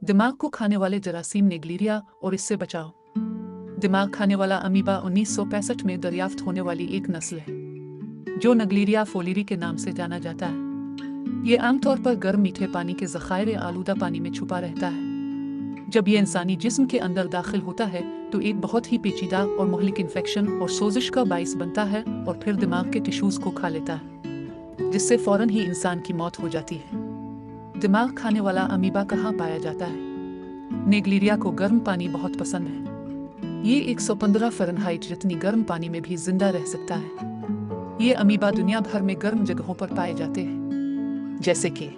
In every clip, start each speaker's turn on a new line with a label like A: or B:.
A: दिमाग को खाने वाले जरासीम नेग्लेरिया और इससे बचाव। दिमाग खाने वाला अमीबा 1965 में दरियाफ्त होने वाली एक नस्ल है जो नेग्लेरिया फोलिरी के नाम से जाना जाता है। ये आमतौर पर गर्म मीठे पानी के ज़खायर आलूदा पानी में छुपा रहता है। जब ये इंसानी जिस्म के अंदर दाखिल होता है तो एक बहुत ही पेचीदा और मुहलिक इन्फेक्शन और सोजिश का बाइस बनता है और फिर दिमाग के टिश्यूज़ को खा लेता है, जिससे फौरन ही इंसान की मौत हो जाती है। दिमाग खाने वाला अमीबा कहाँ पाया जाता है? नेग्लेरिया को गर्म पानी बहुत पसंद है। ये 115 फ़ारेनहाइट जितनी गर्म पानी में भी जिंदा रह सकता है। ये अमीबा दुनिया भर में गर्म जगहों पर पाए जाते हैं, जैसे कि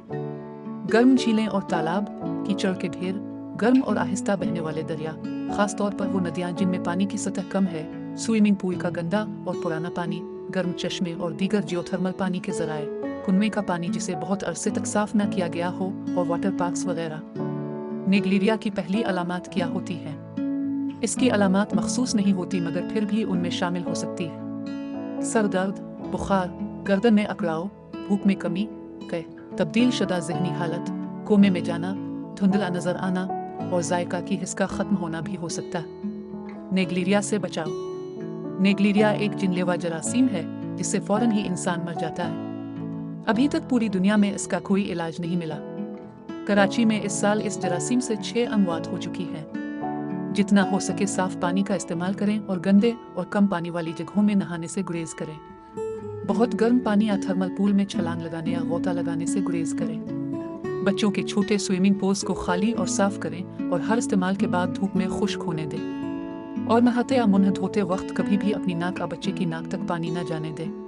A: गर्म झीलें और तालाब, कीचड़ के ढेर, गर्म और आहिस्ता बहने वाले दरिया, खासतौर पर वो नदियाँ जिनमें पानी की सतह कम है, स्विमिंग पूल का गंदा और पुराना पानी, गर्म चश्मे और दीगर जियोथर्मल पानी के जराए, कुनवे का पानी जिसे बहुत अरसे तक साफ न किया गया हो, और वाटर पार्क्स वगैरह। नेग्लेरिया की पहली अलामात क्या होती हैं? इसकी अलामात मखसूस नहीं होती मगर फिर भी उनमें शामिल हो सकती है सर दर्द, बुखार, गर्दन में अकड़ाव, भूख में कमी, तब्दील शुदा ज़हनी हालत, कोमे में जाना, धुंधला नजर आना और जायका की हिस्सा खत्म होना भी हो सकता है। नेग्लेरिया से बचाव। नेग्लेरिया एक जानलेवा जरासीम है जिससे फौरन ही इंसान मर जाता है। अभी तक पूरी दुनिया में इसका कोई इलाज नहीं मिला। कराची में इस साल इस जरासीम से 6 अमवात हो चुकी हैं। जितना हो सके साफ पानी का इस्तेमाल करें और गंदे और कम पानी वाली जगहों में नहाने से गुरेज करें। बहुत गर्म पानी या थर्मल पूल में छलांग लगाने या गोता लगाने से गुरेज करें। बच्चों के छोटे स्विमिंग पूल्स को खाली और साफ करें और हर इस्तेमाल के बाद धूप में खुश्क होने दें। और नहाते या मुंह धोते वक्त कभी भी अपनी नाक या बच्चे की नाक तक पानी न जाने दें।